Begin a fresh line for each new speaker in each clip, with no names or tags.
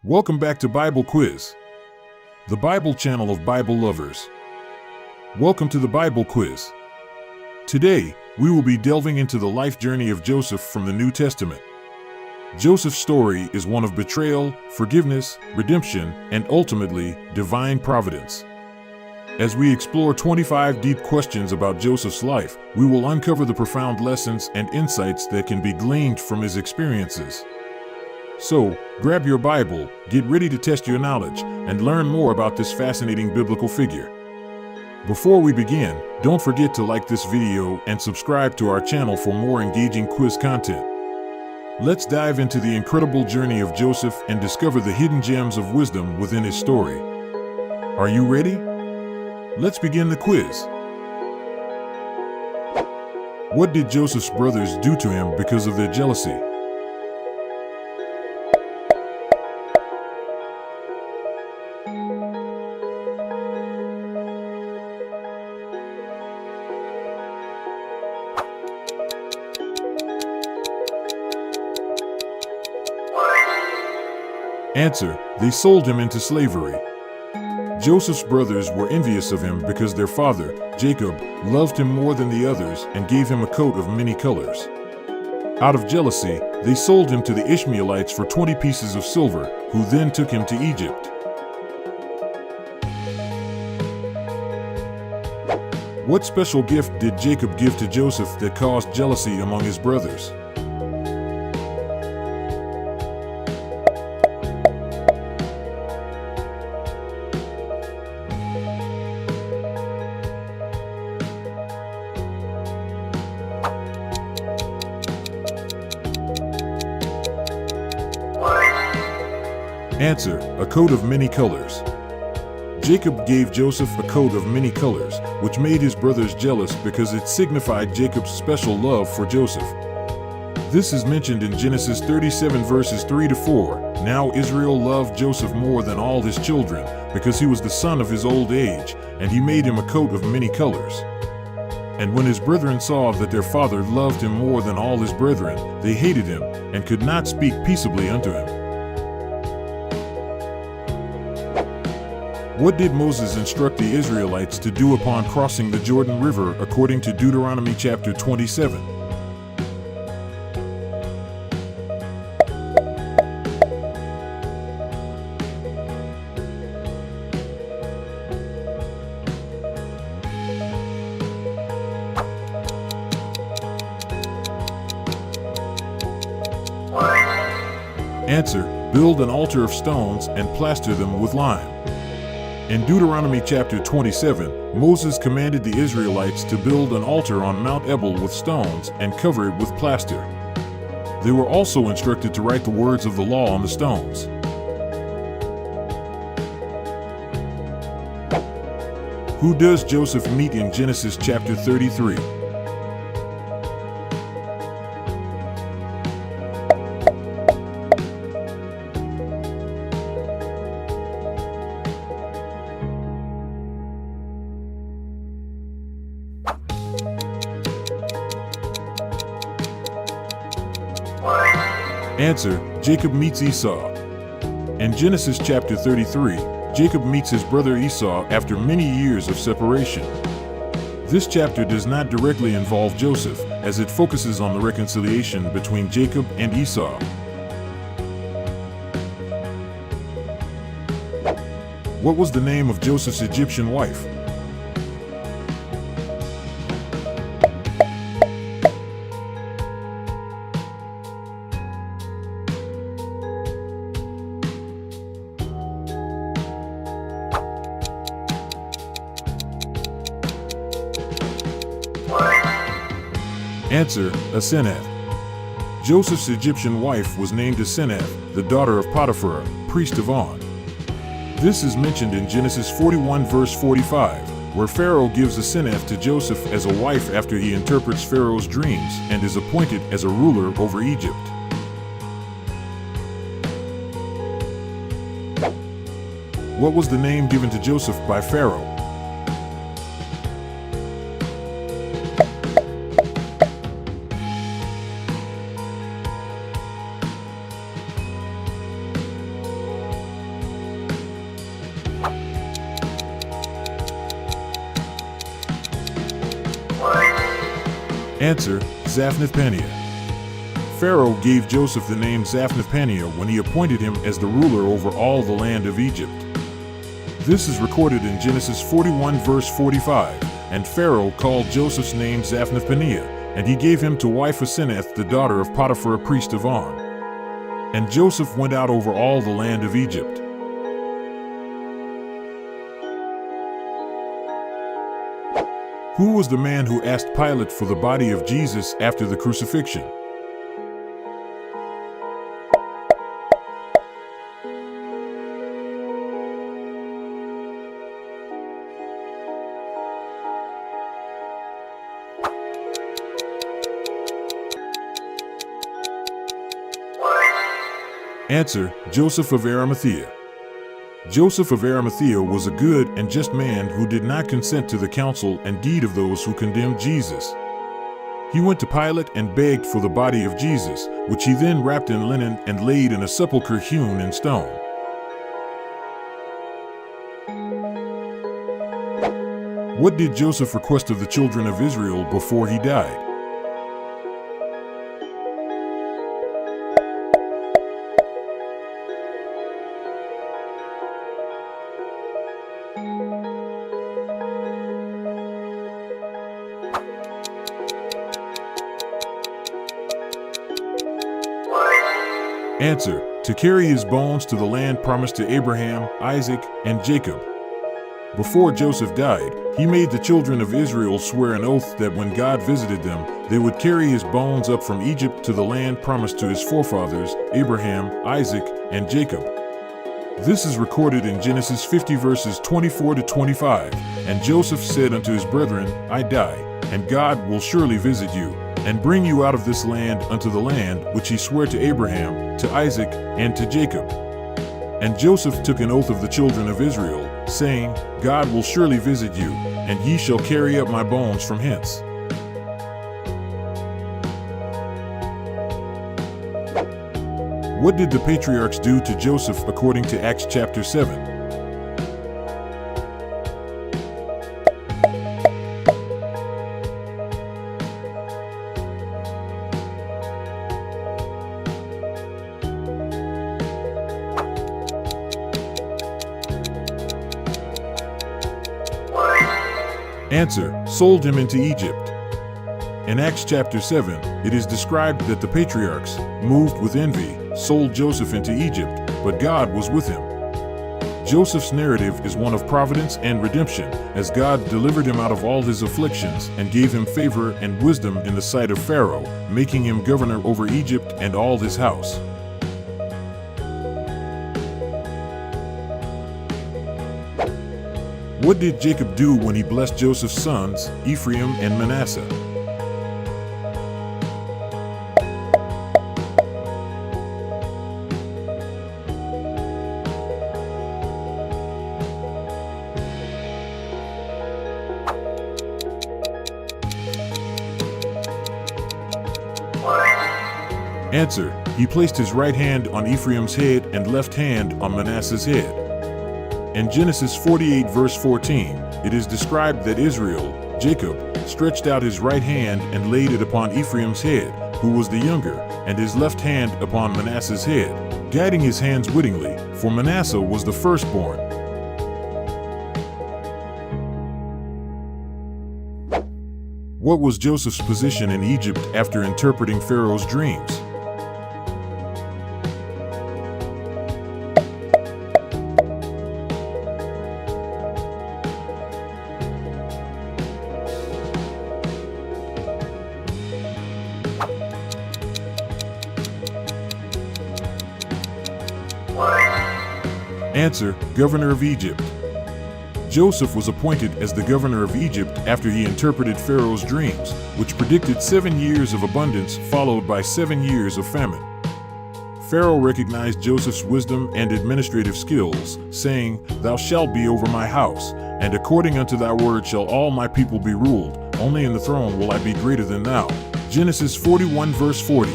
Welcome back to Bible Quiz, the Bible channel of Bible lovers. Welcome to the Bible Quiz. Today, we will be delving into the life journey of Joseph from the New Testament. Joseph's story is one of betrayal, forgiveness, redemption, and ultimately, divine providence. As we explore 25 deep questions about Joseph's life, we will uncover the profound lessons and insights that can be gleaned from his experiences. So, grab your Bible, get ready to test your knowledge, and learn more about this fascinating biblical figure. Before we begin, don't forget to like this video and subscribe to our channel for more engaging quiz content. Let's dive into the incredible journey of Joseph and discover the hidden gems of wisdom within his story. Are you ready? Let's begin the quiz. What did Joseph's brothers do to him because of their jealousy? Answer: they sold him into slavery. Joseph's brothers were envious of him because their father, Jacob, loved him more than the others and gave him a coat of many colors. Out of jealousy, they sold him to the Ishmaelites for 20 pieces of silver, who then took him to Egypt. What special gift did Jacob give to Joseph that caused jealousy among his brothers? Answer: a coat of many colors. Jacob gave Joseph a coat of many colors, which made his brothers jealous because it signified Jacob's special love for Joseph. This is mentioned in Genesis 37 verses 3 to 4. Now Israel loved Joseph more than all his children, because he was the son of his old age, and he made him a coat of many colors. And when his brethren saw that their father loved him more than all his brethren, they hated him, and could not speak peaceably unto him. What did Moses instruct the Israelites to do upon crossing the Jordan River according to Deuteronomy chapter 27? Answer: build an altar of stones and plaster them with lime. In Deuteronomy chapter 27, Moses commanded the Israelites to build an altar on Mount Ebal with stones and cover it with plaster. They were also instructed to write the words of the law on the stones. Who does Joseph meet in Genesis chapter 33? Answer: Jacob meets Esau. In Genesis chapter 33, Jacob meets his brother Esau after many years of separation. This chapter does not directly involve Joseph, as it focuses on the reconciliation between Jacob and Esau. What was the name of Joseph's Egyptian wife? Answer: Asenath. Joseph's Egyptian wife was named Asenath, the daughter of Potiphar, priest of On. This is mentioned in Genesis 41 verse 45, where Pharaoh gives Asenath to Joseph as a wife after he interprets Pharaoh's dreams and is appointed as a ruler over Egypt. What was the name given to Joseph by Pharaoh? Answer: Zaphnath-Paneah. Pharaoh gave Joseph the name Zaphnath-Paneah when he appointed him as the ruler over all the land of Egypt. This is recorded in Genesis 41 verse 45, and Pharaoh called Joseph's name Zaphnath-Paneah, and he gave him to wife Asenath, the daughter of Potiphar, a priest of On. And Joseph went out over all the land of Egypt. Who was the man who asked Pilate for the body of Jesus after the crucifixion? Answer: Joseph of Arimathea. Joseph of Arimathea was a good and just man who did not consent to the counsel and deed of those who condemned Jesus. He went to Pilate and begged for the body of Jesus, which he then wrapped in linen and laid in a sepulchre hewn in stone. What did Joseph request of the children of Israel before he died? Answer: to carry his bones to the land promised to Abraham, Isaac, and Jacob. Before Joseph died, he made the children of Israel swear an oath that when God visited them, they would carry his bones up from Egypt to the land promised to his forefathers, Abraham, Isaac, and Jacob. This is recorded in Genesis 50 verses 24 to 25. And Joseph said unto his brethren, I die, and God will surely visit you, and bring you out of this land unto the land which he sware to Abraham, to Isaac, and to Jacob. And Joseph took an oath of the children of Israel, saying, God will surely visit you, and ye shall carry up my bones from hence. What did the patriarchs do to Joseph according to Acts chapter 7? Answer: sold him into Egypt. In Acts chapter 7, it is described that the patriarchs, moved with envy, sold Joseph into Egypt, but God was with him. Joseph's narrative is one of providence and redemption, as God delivered him out of all his afflictions and gave him favor and wisdom in the sight of Pharaoh, making him governor over Egypt and all his house. What did Jacob do when he blessed Joseph's sons, Ephraim and Manasseh? Answer: he placed his right hand on Ephraim's head and left hand on Manasseh's head. In Genesis 48 verse 14, it is described that Israel, Jacob, stretched out his right hand and laid it upon Ephraim's head, who was the younger, and his left hand upon Manasseh's head, guiding his hands wittingly, for Manasseh was the firstborn. What was Joseph's position in Egypt after interpreting Pharaoh's dreams? Answer: governor of Egypt. Joseph was appointed as the governor of Egypt after he interpreted Pharaoh's dreams, which predicted 7 years of abundance followed by 7 years of famine. Pharaoh recognized Joseph's wisdom and administrative skills, saying, Thou shalt be over my house, and according unto thy word shall all my people be ruled, only in the throne will I be greater than thou. Genesis 41 verse 40.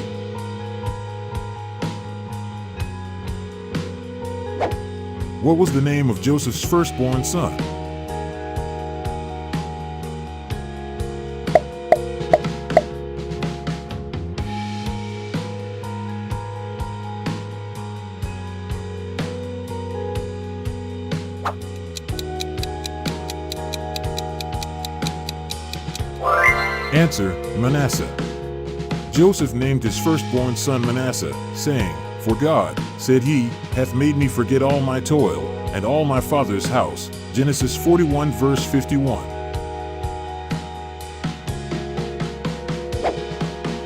What was the name of Joseph's firstborn son? Answer: Manasseh. Joseph named his firstborn son Manasseh, saying, "For God," said he, "hath made me forget all my toil, and all my father's house." Genesis 41 verse 51.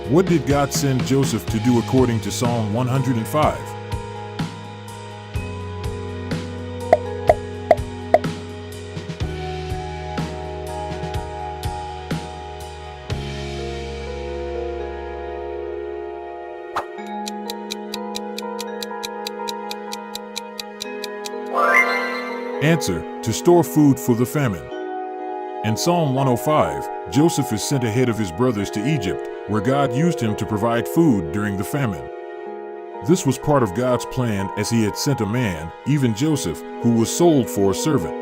What did God send Joseph to do according to Psalm 105? Answer: to store food for the famine. In Psalm 105, Joseph is sent ahead of his brothers to Egypt, where God used him to provide food during the famine. This was part of God's plan, as he had sent a man, even Joseph, who was sold for a servant.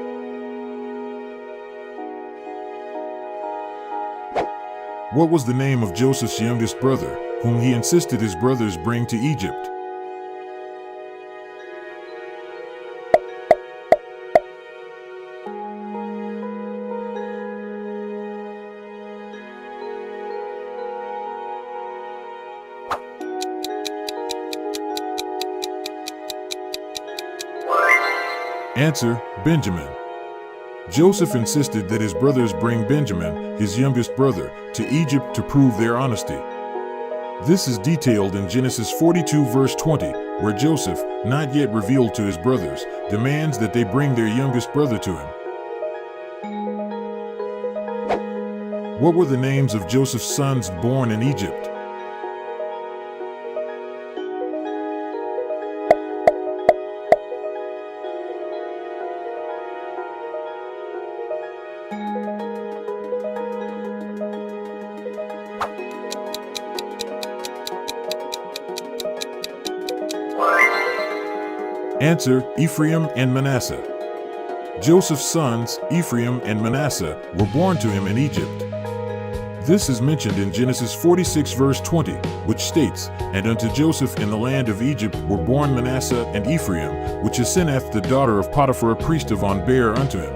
What was the name of Joseph's youngest brother, whom he insisted his brothers bring to Egypt? Answer: Benjamin. Joseph insisted that his brothers bring Benjamin, his youngest brother, to Egypt to prove their honesty. This is detailed in Genesis 42 verse 20, where Joseph, not yet revealed to his brothers, demands that they bring their youngest brother to him. What were the names of Joseph's sons born in Egypt? Answer: Ephraim and Manasseh. Joseph's sons, Ephraim and Manasseh, were born to him in Egypt. This is mentioned in Genesis 46 verse 20, which states, "And unto Joseph in the land of Egypt were born Manasseh and Ephraim, which Asenath the daughter of Potiphar a priest of On bare unto him."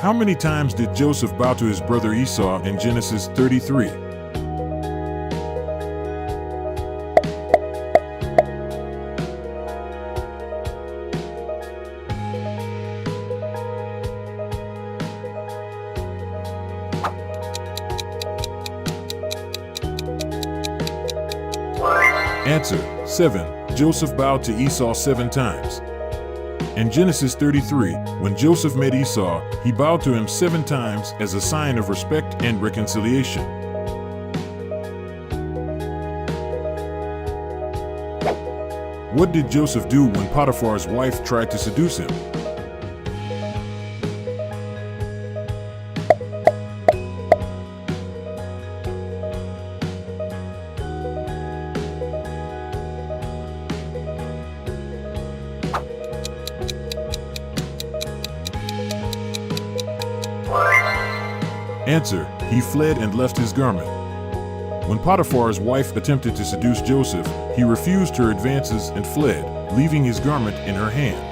How many times did Joseph bow to his brother Esau in Genesis 33? Answer: 7. Joseph bowed to Esau 7 times. In Genesis 33, when Joseph met Esau, he bowed to him 7 times as a sign of respect and reconciliation. What did Joseph do when Potiphar's wife tried to seduce him? Answer: he fled and left his garment. When Potiphar's wife attempted to seduce Joseph, he refused her advances and fled, leaving his garment in her hand.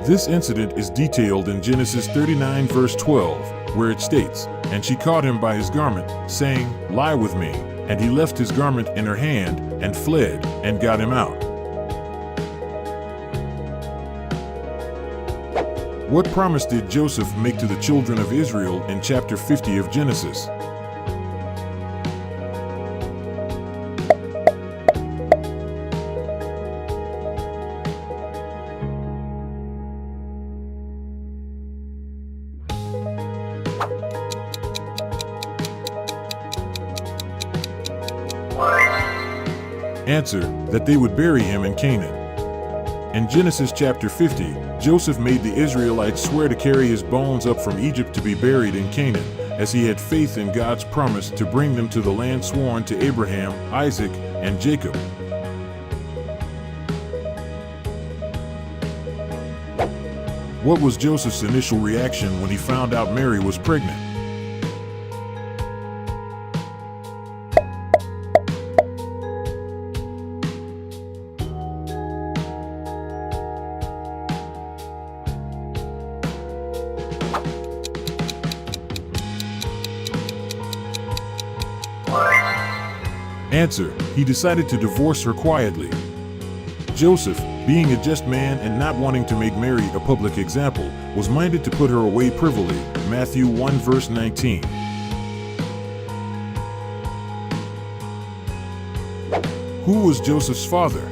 This incident is detailed in Genesis 39 verse 12, where it states, "And she caught him by his garment, saying, 'Lie with me.' And he left his garment in her hand, and fled, and got him out." What promise did Joseph make to the children of Israel in chapter 50 of Genesis? Answer: that they would bury him in Canaan. In Genesis chapter 50, Joseph made the Israelites swear to carry his bones up from Egypt to be buried in Canaan, as he had faith in God's promise to bring them to the land sworn to Abraham, Isaac, and Jacob. What was Joseph's initial reaction when he found out Mary was pregnant? Answer: he decided to divorce her quietly. Joseph, being a just man and not wanting to make Mary a public example, was minded to put her away privily. Matthew 1 verse 19. Who was Joseph's father?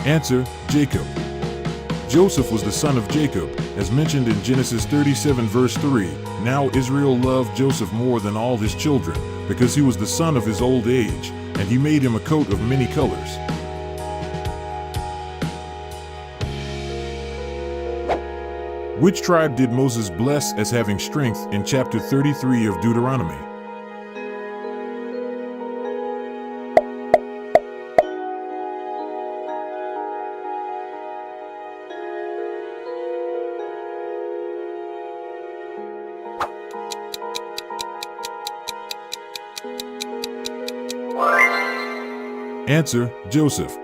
Answer: Jacob. Joseph was the son of Jacob, as mentioned in Genesis 37 verse 3. Now Israel loved Joseph more than all his children, because he was the son of his old age, and he made him a coat of many colors. Which tribe did Moses bless as having strength in chapter 33 of Deuteronomy? Answer: Joseph.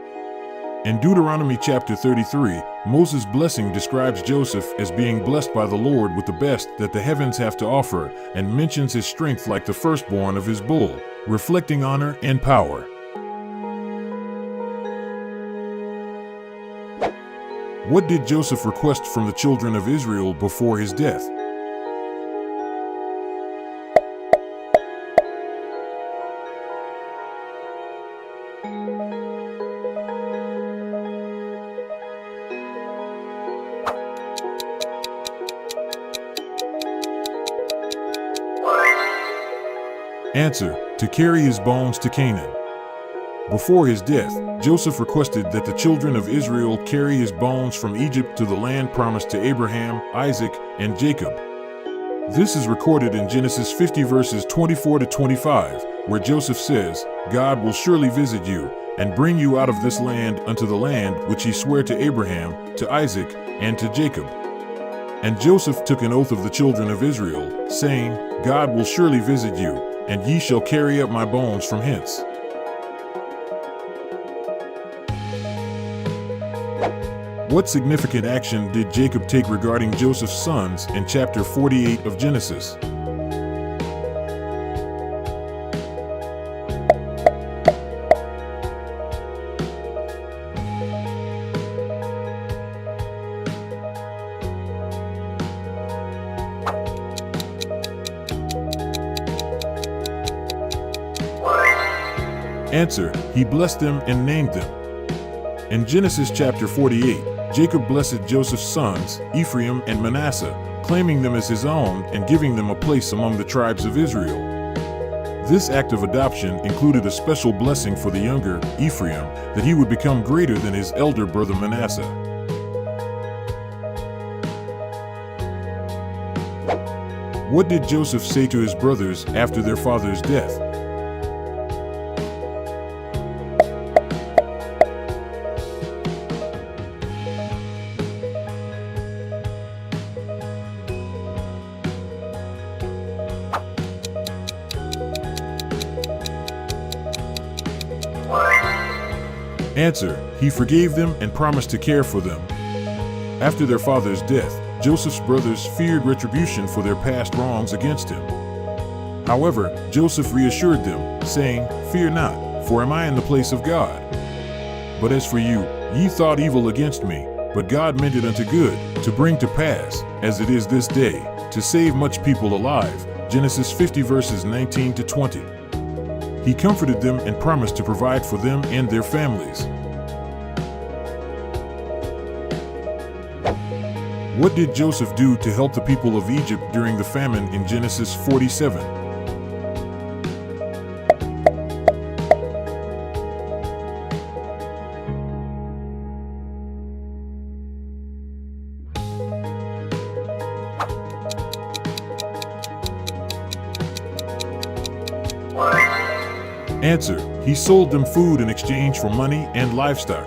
In Deuteronomy chapter 33, Moses' blessing describes Joseph as being blessed by the Lord with the best that the heavens have to offer, and mentions his strength like the firstborn of his bull, reflecting honor and power. What did Joseph request from the children of Israel before his death? Answer: to carry his bones to Canaan. Before his death, Joseph requested that the children of Israel carry his bones from Egypt to the land promised to Abraham, Isaac, and Jacob. This is recorded in Genesis 50 verses 24 to 25, where Joseph says, "God will surely visit you, and bring you out of this land unto the land which he sware to Abraham, to Isaac, and to Jacob." And Joseph took an oath of the children of Israel, saying, "God will surely visit you, and ye shall carry up my bones from hence." What significant action did Jacob take regarding Joseph's sons in chapter 48 of Genesis? Answer: he blessed them and named them. In Genesis chapter 48, Jacob blessed Joseph's sons, Ephraim and Manasseh, claiming them as his own and giving them a place among the tribes of Israel. This act of adoption included a special blessing for the younger, Ephraim, that he would become greater than his elder brother Manasseh. What did Joseph say to his brothers after their father's death? Answer: he forgave them and promised to care for them. After their father's death, Joseph's brothers feared retribution for their past wrongs against him. However, Joseph reassured them, saying, "Fear not, for am I in the place of God? But as for you, ye thought evil against me, but God meant it unto good, to bring to pass, as it is this day, to save much people alive." Genesis 50 verses 19 to 20. He comforted them and promised to provide for them and their families. What did Joseph do to help the people of Egypt during the famine in Genesis 47? Answer: he sold them food in exchange for money and livestock.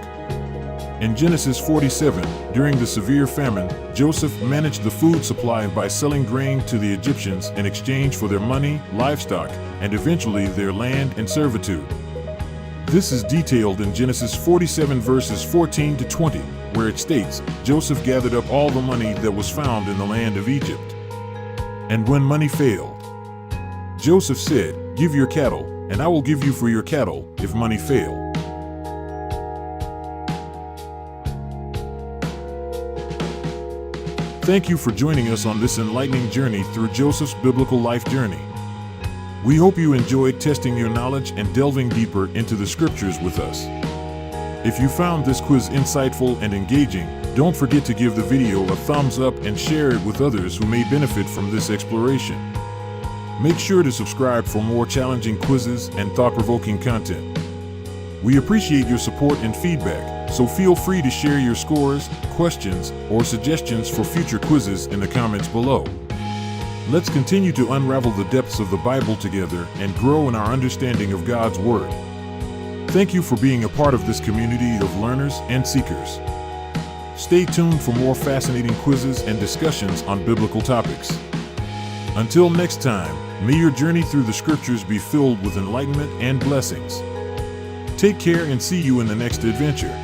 In Genesis 47, during the severe famine, Joseph managed the food supply by selling grain to the Egyptians in exchange for their money, livestock, and eventually their land and servitude. This is detailed in Genesis 47 verses 14 to 20, where it states, Joseph gathered up all the money that was found in the land of Egypt. And when money failed, Joseph said, "Give your cattle, and I will give you for your cattle, if money fail." Thank you for joining us on this enlightening journey through Joseph's biblical life journey. We hope you enjoyed testing your knowledge and delving deeper into the scriptures with us. If you found this quiz insightful and engaging, don't forget to give the video a thumbs up and share it with others who may benefit from this exploration. Make sure to subscribe for more challenging quizzes and thought-provoking content. We appreciate your support and feedback, so feel free to share your scores, questions, or suggestions for future quizzes in the comments below. Let's continue to unravel the depths of the Bible together and grow in our understanding of God's Word. Thank you for being a part of this community of learners and seekers. Stay tuned for more fascinating quizzes and discussions on biblical topics. Until next time, may your journey through the scriptures be filled with enlightenment and blessings. Take care and see you in the next adventure.